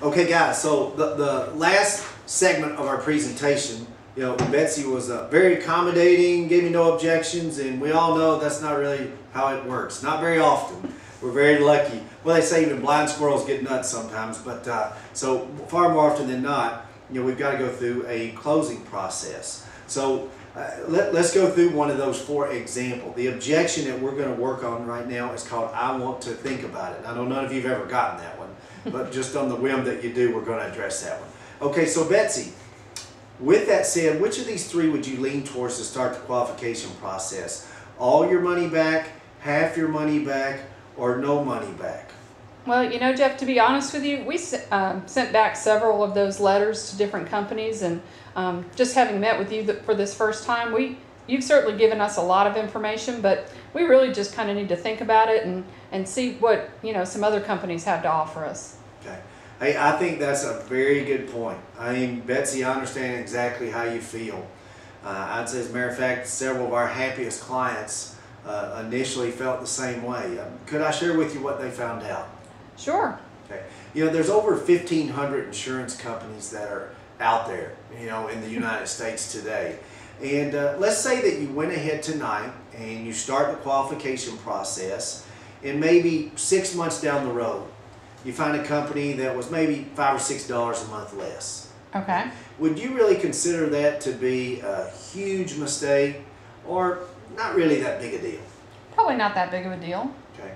Okay, guys, so the last segment of our presentation, Betsy was very accommodating, gave me no objections, and we all know that's not really how it works. Not very often. We're very lucky. Well, they say even blind squirrels get nuts sometimes, but so far more often than not, we've got to go through a closing process. So let's go through one of those for example. The objection that we're going to work on right now is called "I want to think about it." I know none of you have ever gotten that one, but just on the whim that you do, we're going to address that one. Okay, so Betsy, with that said, which of these three would you lean towards to start the qualification process? All your money back, half your money back, or no money back? Well, Jeff, to be honest with you, we sent back several of those letters to different companies, and just having met with you for this first time, you've certainly given us a lot of information, but we really just kind of need to think about it and see what some other companies have to offer us. Okay. Hey, I think that's a very good point. I mean, Betsy, I understand exactly how you feel. I'd say, as a matter of fact, several of our happiest clients initially felt the same way. Could I share with you what they found out? Sure. Okay. There's over 1,500 insurance companies that are out there, in the United States today. And let's say that you went ahead tonight and you start the qualification process, and maybe 6 months down the road, you find a company that was maybe $5 or $6 a month less. Okay. Would you really consider that to be a huge mistake, or not really that big a deal? Probably not that big of a deal. Okay.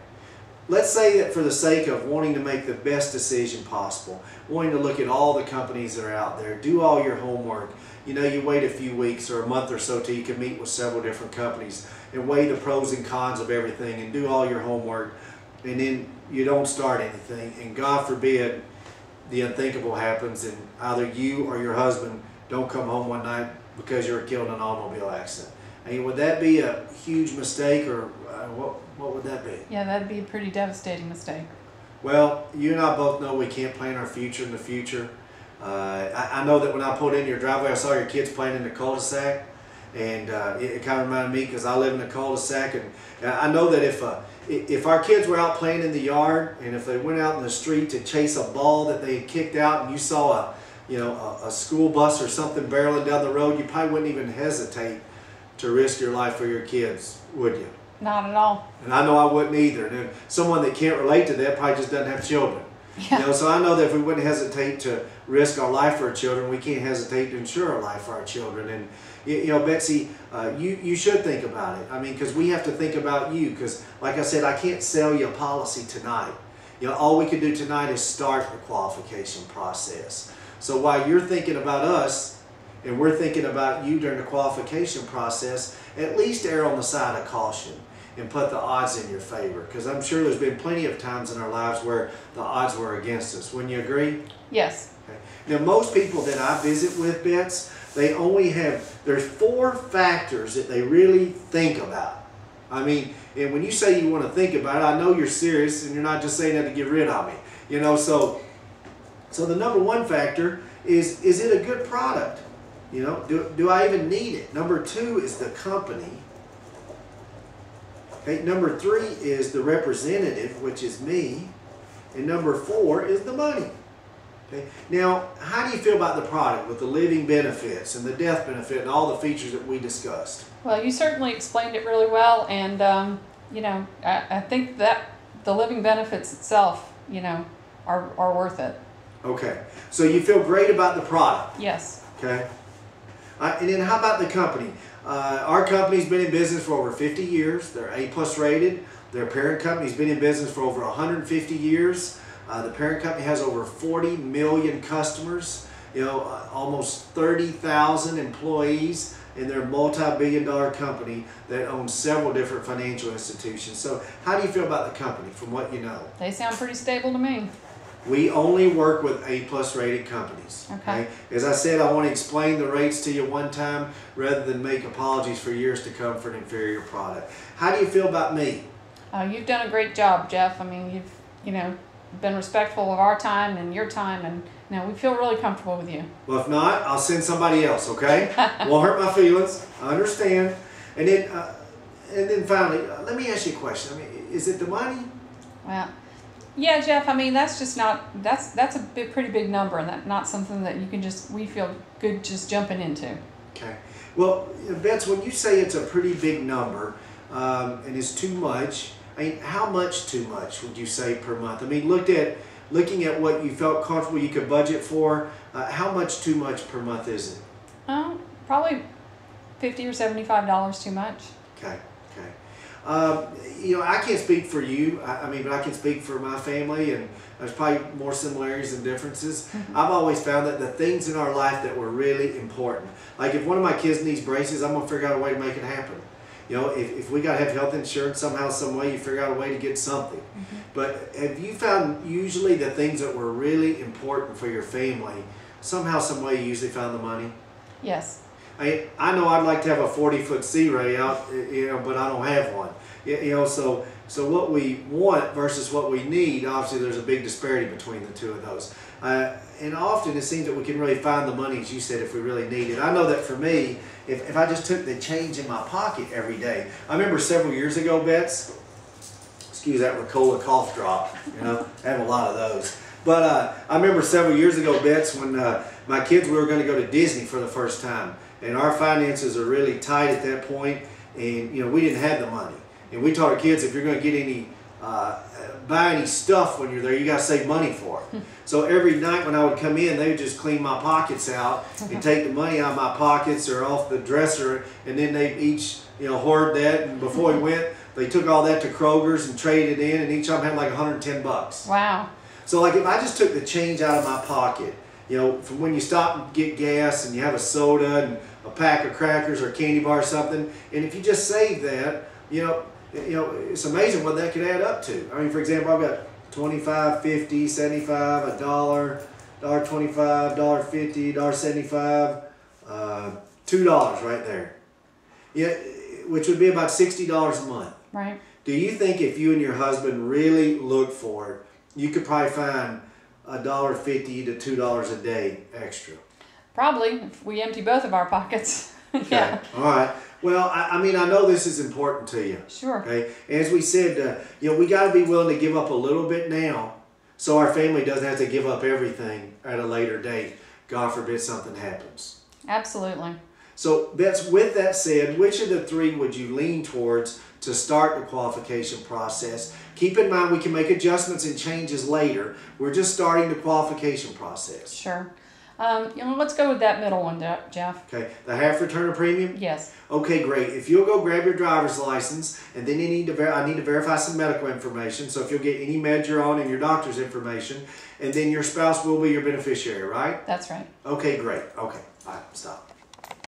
Let's say that for the sake of wanting to make the best decision possible, wanting to look at all the companies that are out there, do all your homework, you wait a few weeks or a month or so till you can meet with several different companies and weigh the pros and cons of everything and do all your homework, and then you don't start anything, and God forbid the unthinkable happens and either you or your husband don't come home one night because you were killed in an automobile accident. I mean, would that be a huge mistake, or what would that be? Yeah, that'd be a pretty devastating mistake. Well, you and I both know we can't plan our future in the future. I know that when I pulled in your driveway, I saw your kids playing in the cul-de-sac, and it kind of reminded me, because I live in a cul-de-sac, and I know that if our kids were out playing in the yard, and if they went out in the street to chase a ball that they had kicked out, and you saw a school bus or something barreling down the road, you probably wouldn't even hesitate to risk your life for your kids, would you? Not at all. And I know I wouldn't either. And someone that can't relate to that probably just doesn't have children. Yeah. So I know that if we wouldn't hesitate to risk our life for our children, we can't hesitate to insure our life for our children. And Betsy, you should think about it. I mean, because we have to think about you. Because, like I said, I can't sell you a policy tonight. All we can do tonight is start the qualification process. So while you're thinking about us, and we're thinking about you during the qualification process, at least err on the side of caution and put the odds in your favor. Because I'm sure there's been plenty of times in our lives where the odds were against us. Wouldn't you agree? Yes. Okay. Now, most people that I visit with, Bets, they only have, there's 4 factors that they really think about. I mean, and when you say you want to think about it, I know you're serious and you're not just saying that to get rid of me. So the number 1 factor is it a good product? Do I even need it? Number 2 is the company. Okay, number 3 is the representative, which is me. And number 4 is the money. Okay. Now, how do you feel about the product with the living benefits and the death benefit and all the features that we discussed? Well, you certainly explained it really well, and I think that the living benefits itself, are worth it. Okay. So you feel great about the product? Yes. Okay. And then how about the company? Our company's been in business for over 50 years. They're A+ rated. Their parent company's been in business for over 150 years. The parent company has over 40 million customers, almost 30,000 employees, and they're a multi-billion-dollar company that owns several different financial institutions. So how do you feel about the company from what you know? They sound pretty stable to me. We only work with A+ rated companies. Okay. As I said, I want to explain the rates to you one time rather than make apologies for years to come for an inferior product. How do you feel about me? You've done a great job, Jeff. I mean, you've been respectful of our time and your time, and we feel really comfortable with you. Well, if not, I'll send somebody else, okay? Won't hurt my feelings. I understand. And then finally, let me ask you a question. I mean, is it the money? Well, Yeah, Jeff, I mean, that's just not, that's a pretty big number, and that not something that you can just, we feel good just jumping into. Okay. Well, Bets, when you say it's a pretty big number and it's too much, I mean, how much too much would you say per month? I mean, looking at what you felt comfortable you could budget for, how much too much per month is it? Probably $50 or $75 too much. Okay. You know, I can't speak for you. I mean, but I can speak for my family, and there's probably more similarities than differences. I've always found that the things in our life that were really important, like if one of my kids needs braces, I'm gonna figure out a way to make it happen. You know, if we got to have health insurance somehow, some way, you figure out a way to get something. But have you found usually the things that were really important for your family, somehow, some way you usually found the money? Yes. I know I'd like to have a 40-foot C-ray out, you know, but I don't have one. You know, so what we want versus what we need, obviously there's a big disparity between the two of those. And often it seems that we can really find the money, as you said, if we really need it. I know that for me, if I just took the change in my pocket every day. I remember several years ago, Bets, excuse that Ricola cough drop, you know, I have a lot of those. But I remember several years ago, Bets, when my kids, we were going to go to Disney for the first time. And our finances are really tight at that point, and you know, we didn't have the money. And we taught our kids, if you're going to get any, buy any stuff when you're there, you got to save money for it. So every night when I would come in, they would just clean my pockets out and take the money out of my pockets or off the dresser, and then they each, you know, hoard that. And before we went, they took all that to Kroger's and traded it in, and each of them had like 110 bucks. Wow. So like if I just took the change out of my pocket, you know, from when you stop and get gas and you have a soda and a pack of crackers or a candy bar or something, and if you just save that, you know, it's amazing what that could add up to. I mean, for example, I've got 25, 50, 75, $1, $1.25, $1.50, $1.75, $2 right there. Yeah, which would be about $60 a month. Right. Do you think if you and your husband really looked for it, you could probably find $1.50 to $2 a day extra? Probably, if we empty both of our pockets. Yeah. Okay. All right. Well, I mean, I know this is important to you. Sure. Okay. As we said, you know, we got to be willing to give up a little bit now, so our family doesn't have to give up everything at a later date. God forbid something happens. Absolutely. So, Bets, with that said, which of the three would you lean towards to start the qualification process? Keep in mind we can make adjustments and changes later. We're just starting the qualification process. Sure. You know, let's go with that middle one, Jeff. Okay, the half return of premium? Yes. Okay, great. If you'll go grab your driver's license, and then you need to I need to verify some medical information, so if you'll get any meds you're on and your doctor's information, and then your spouse will be your beneficiary, right? That's right. Okay, great. Okay, all right, stop.